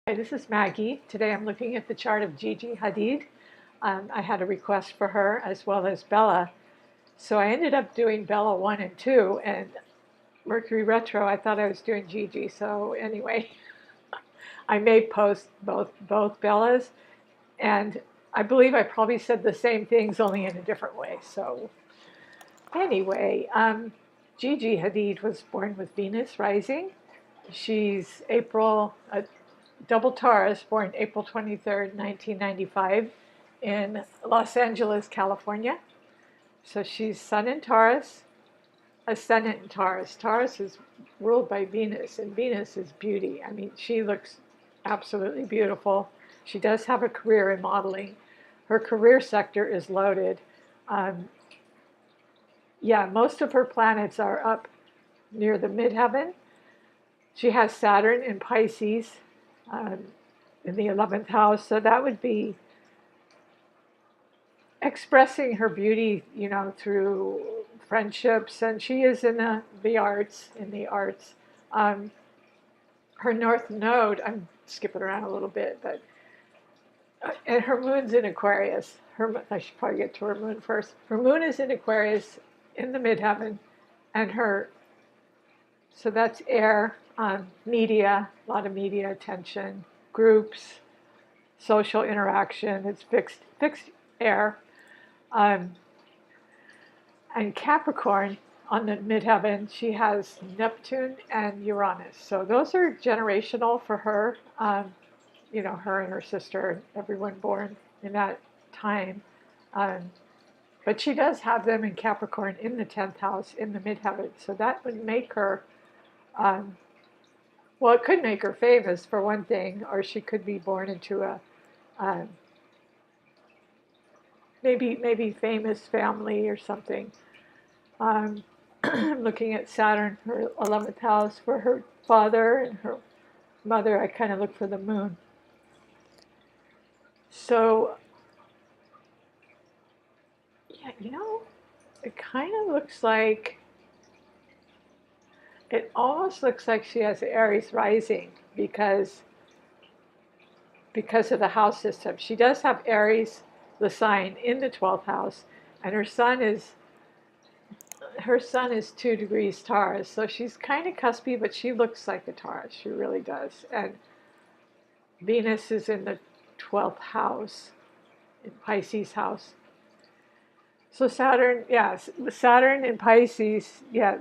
Hi, this is Maggie. Today I'm looking at the chart of Gigi Hadid. I had a request for her as well as Bella. So I ended up doing Bella 1 and 2, and Mercury retro, I thought I was doing Gigi. So anyway, I may post both Bellas, and I believe I probably said the same things, only in a different way. So anyway, Gigi Hadid was born with Venus rising. She's double Taurus, born April 23rd, 1995, in Los Angeles, California. So she's Sun in Taurus, ascendant in Taurus. Taurus is ruled by Venus, and Venus is beauty. I mean, she looks absolutely beautiful. She does have a career in modeling. Her career sector is loaded. Um, yeah, most of her planets are up near the midheaven. She has Saturn in Pisces, um, in the 11th house. So that would be expressing her beauty, through friendships. And she is in the arts, Um, her North Node, I'm skipping around a little bit, but, and her moon's in Aquarius. I should probably get to her moon first. Her moon is in Aquarius in the midheaven, and so that's air, media, a lot of media attention, groups, social interaction. It's fixed air. Um, and Capricorn on the midheaven, she has Neptune and Uranus. So those are generational for her. Her and her sister, everyone born in that time. Um, but she does have them in Capricorn in the 10th house in the midheaven. So that would make her, well, it could make her famous for one thing, or she could be born into a um, maybe famous family or something. Um, looking at Saturn, her 11th house, for her father and her mother. I kind of look for the moon. So, yeah, it kind of looks like, it almost looks like she has Aries rising because of the house system. She does have Aries, the sign, in the 12th house, and her sun is 2 degrees Taurus, so she's kind of cuspy, but she looks like a Taurus. She really does. And Venus is in the 12th house, in Pisces house. So Saturn, yes, Saturn in Pisces, yeah,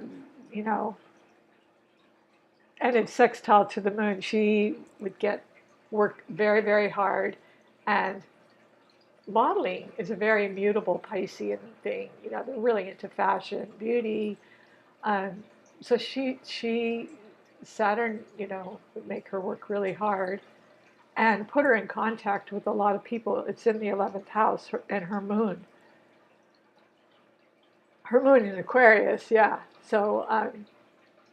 you know, and it's sextile to the moon. She would work very, very hard, and modeling is a very immutable Piscean thing. They're really into fashion, beauty. Um, so Saturn, would make her work really hard and put her in contact with a lot of people. It's in the 11th house, and her moon in Aquarius, yeah. So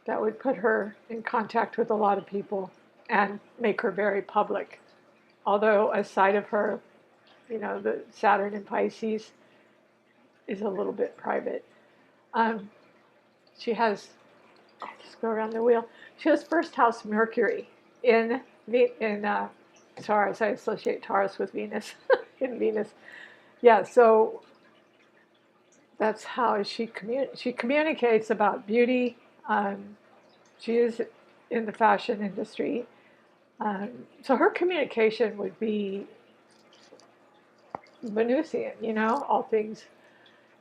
that would put her in contact with a lot of people and make her very public. Although a side of her, the Saturn in Pisces is a little bit private. Um, she has, I'll just go around the wheel. She has first house Mercury in Taurus. I associate Taurus with Venus in Venus. Yeah, so that's how she communicates about beauty. She is in the fashion industry. So her communication would be Venusian, all things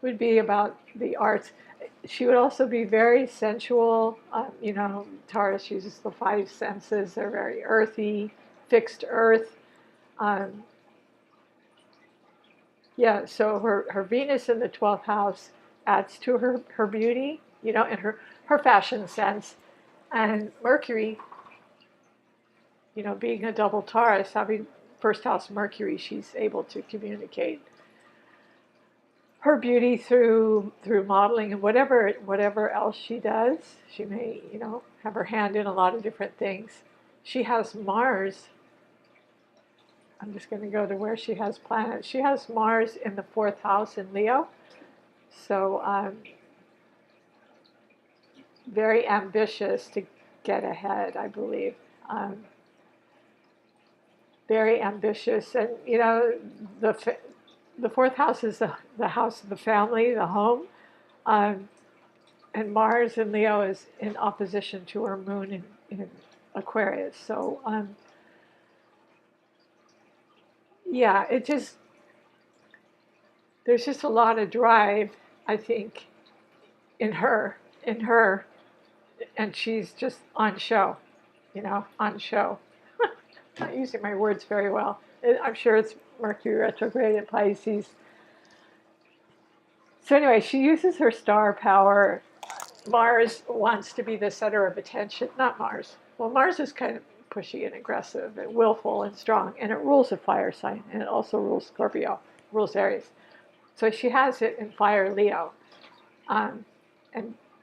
would be about the arts. She would also be very sensual. Taurus uses the five senses. They're very earthy, fixed earth. Um, yeah, so her Venus in the 12th house adds to her beauty, and her fashion sense. And Mercury, being a double Taurus, having first house Mercury, she's able to communicate her beauty through modeling and whatever else she does. She may, have her hand in a lot of different things. She has Mars. I'm just going to go to where she has planets. She has Mars in the 4th house in Leo. So very ambitious to get ahead, I believe. very ambitious. And, the, the fourth house is the house of the family, the home. Um, and Mars in Leo is in opposition to her moon in Aquarius. So, yeah, there's just a lot of drive, I think, in her, and she's just on show, on show. Not using my words very well. I'm sure it's Mercury retrograde in Pisces. So anyway, she uses her star power. Mars wants to be the center of attention. Not Mars. Well, Mars is kind of pushy and aggressive and willful and strong, and it rules a fire sign, and it also rules Scorpio, rules Aries. So she has it in fire Leo. And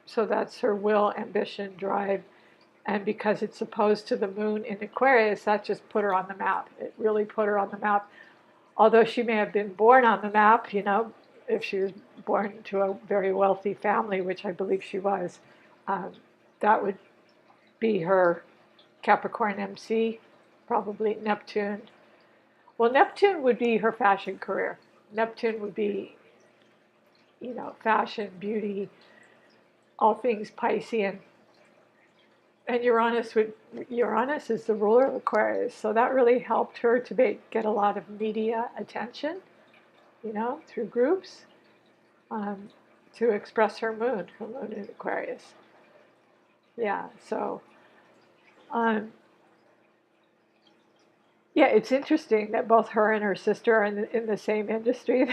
so that's her will, ambition, drive. And because it's opposed to the moon in Aquarius, that just put her on the map. It really put her on the map. Although she may have been born on the map, if she was born to a very wealthy family, which I believe she was, that would be her Capricorn MC, probably Neptune. Well, Neptune would be her fashion career. Neptune would be, fashion, beauty, all things Piscean. And Uranus is the ruler of Aquarius, so that really helped her to get a lot of media attention, through groups, to express her moon in Aquarius. Yeah, so, yeah, it's interesting that both her and her sister are in the same industry.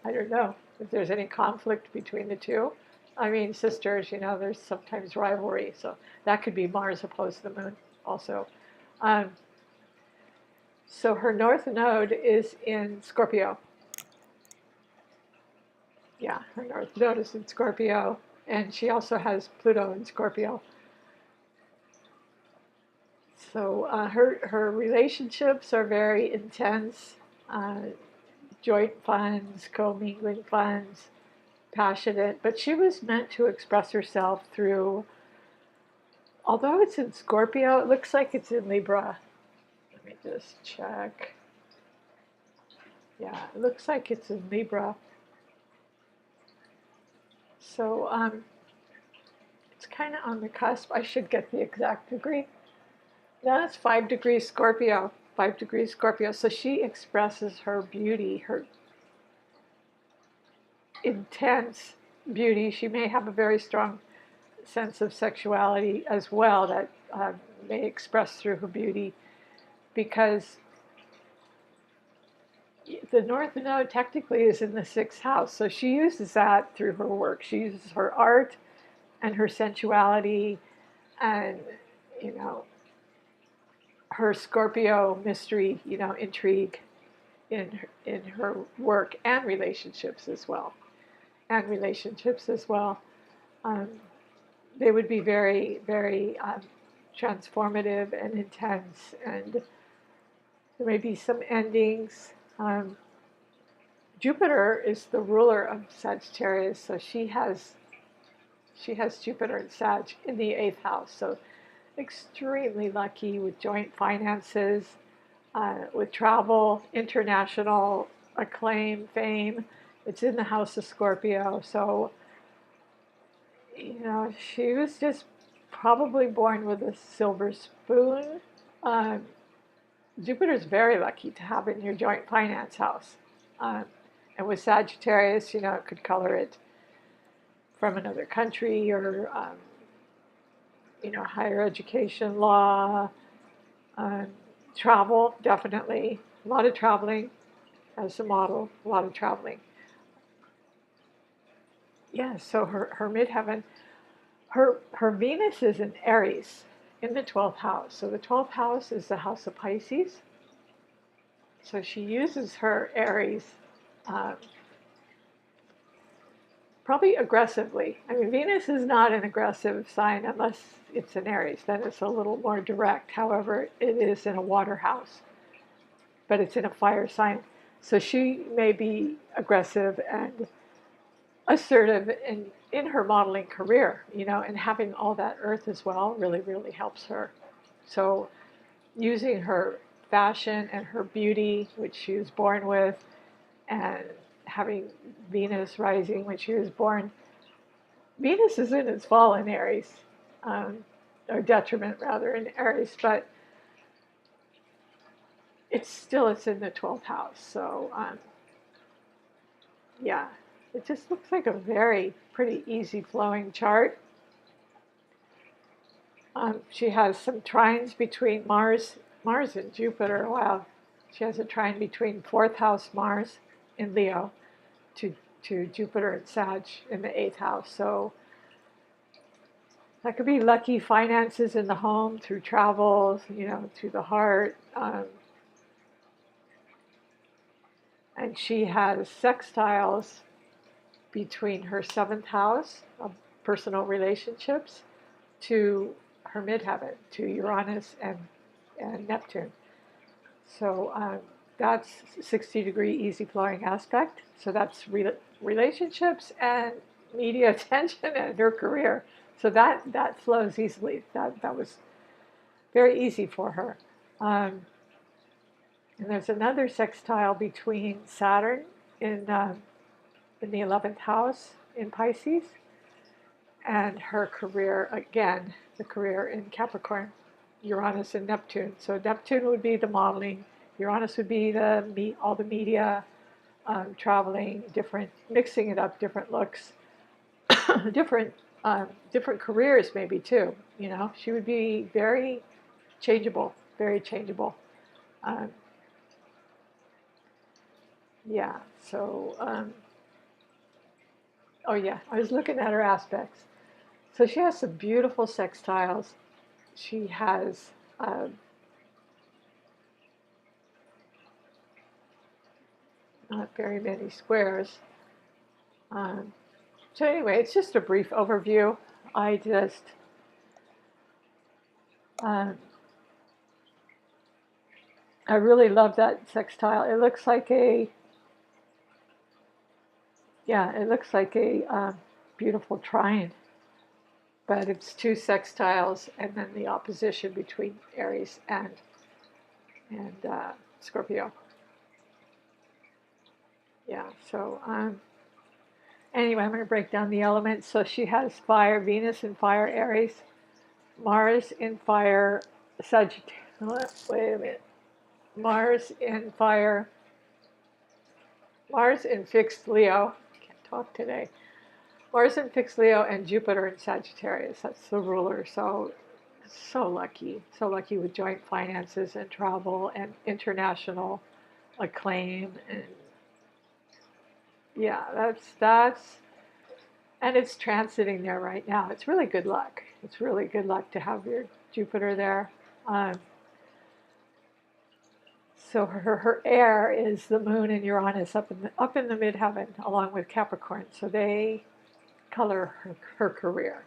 I don't know if there's any conflict between the two. I mean, sisters, there's sometimes rivalry, so that could be Mars opposed to the moon also. So her north node is in Scorpio. Yeah, her north node is in Scorpio, and she also has Pluto in Scorpio. So her relationships are very intense, joint funds, commingling funds, passionate, but she was meant to express herself through, although it's in Scorpio, it looks like it's in Libra. Let me just check. Yeah, it looks like it's in Libra. So it's kind of on the cusp. I should get the exact degree. No, it's 5 degrees Scorpio. 5 degrees Scorpio. So she expresses her beauty, her intense beauty. She may have a very strong sense of sexuality as well that may express through her beauty, because the North Node technically is in the 6th house. So she uses that through her work. She uses her art and her sensuality and, her Scorpio mystery, intrigue in her work and relationships as well. They would be very, very transformative and intense, and there may be some endings. Jupiter is the ruler of Sagittarius, so she has Jupiter and Sag in the 8th house. So extremely lucky with joint finances, with travel, international acclaim, fame. It's in the house of Scorpio. So, she was just probably born with a silver spoon. Jupiter's very lucky to have in your joint finance house. And with Sagittarius, it could color it from another country or, higher education, law, travel, definitely. A lot of traveling as a model, a lot of traveling. Yeah, so her midheaven, her Venus is in Aries in the 12th house. So the 12th house is the house of Pisces. So she uses her Aries probably aggressively. I mean, Venus is not an aggressive sign unless it's in Aries. Then it's a little more direct. However, it is in a water house, but it's in a fire sign. So she may be aggressive and assertive in her modeling career, and having all that earth as well really, really helps her. So using her fashion and her beauty, which she was born with, and having Venus rising when she was born. Venus is in its fall in Aries, or detriment rather in Aries, but it's in the 12th house. So yeah, it just looks like a very pretty easy flowing chart. She has some trines between Mars and Jupiter. Wow, she has a trine between 4th house Mars in Leo to Jupiter and Sag in the 8th house. So that could be lucky finances in the home through travels, through the heart. And she has sextiles between her 7th house of personal relationships to her midheaven, to Uranus and Neptune. So that's 60-degree easy flowing aspect. So that's relationships and media attention and her career. So that flows easily. That was very easy for her. And there's another sextile between Saturn in the 11th house in Pisces and her career, again, the career in Capricorn, Uranus and Neptune. So Neptune would be the modeling, Uranus would be all the media, traveling, mixing it up, different looks, different careers maybe too. She would be very changeable, very changeable. Yeah, so, oh yeah, I was looking at her aspects. So she has some beautiful sextiles. She has not very many squares. So anyway, it's just a brief overview. I really love that sextile. It looks like a beautiful trine, but it's two sextiles and then the opposition between Aries and Scorpio. Yeah, so anyway, I'm going to break down the elements. So she has fire, Venus in fire, Aries, Mars in fire, Sagittarius. Wait a minute. Mars in fire, Mars in fixed Leo. Can't talk today. Mars in fixed Leo and Jupiter in Sagittarius. That's the ruler. So lucky. So lucky with joint finances and travel and international acclaim. And yeah, that's and it's transiting there right now. It's really good luck. It's really good luck to have your Jupiter there. So her air is the Moon and Uranus up in the midheaven, along with Capricorn. So they color her career,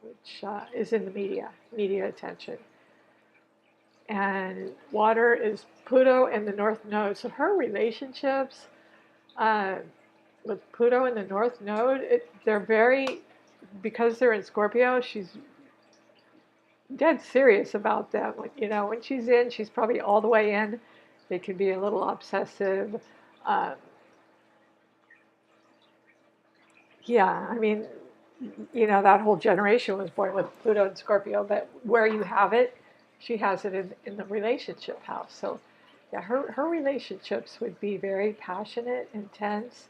which is in the media attention. And water is Pluto in the North Node. So her relationships with Pluto in the North Node, because they're in Scorpio, she's dead serious about them. When she's in, she's probably all the way in. They can be a little obsessive. Yeah, I mean, that whole generation was born with Pluto and Scorpio, but where you have it, she has it in the relationship house. So yeah, her relationships would be very passionate, intense,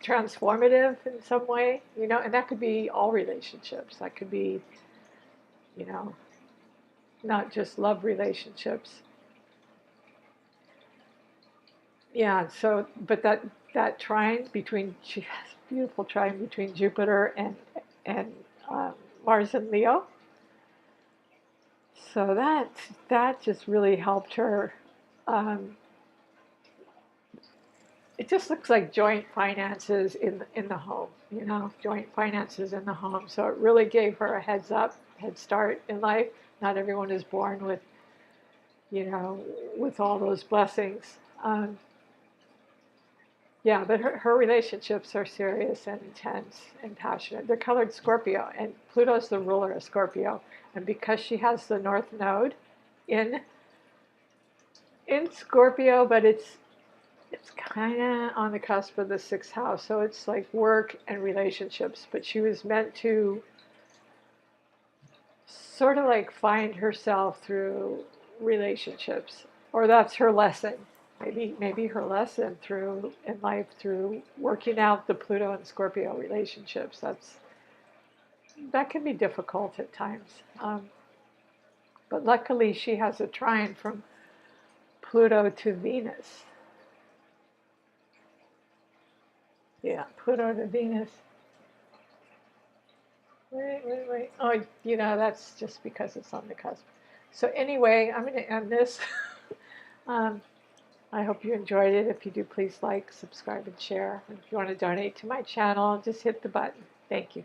transformative in some way, and that could be all relationships. That could be, not just love relationships. Yeah, so, but that trine she has a beautiful trine between Jupiter and Mars and Leo. So that just really helped her. It just looks like joint finances in the home, joint finances in the home. So it really gave her a head start in life. Not everyone is born with, with all those blessings. Yeah, but her relationships are serious and intense and passionate. They're colored Scorpio, and Pluto's the ruler of Scorpio. And because she has the North Node in in Scorpio, but it's kind of on the cusp of the sixth house. So it's like work and relationships. But she was meant to sort of like find herself through relationships, or that's her lesson. Maybe her lesson through in life through working out the Pluto and Scorpio relationships. That can be difficult at times. But luckily, she has a trine from Pluto to Venus. Yeah, Pluto to Venus. Wait. Oh, that's just because it's on the cusp. So anyway, I'm going to end this. um, I hope you enjoyed it. If you do, please like, subscribe, and share. And if you want to donate to my channel, just hit the button. Thank you.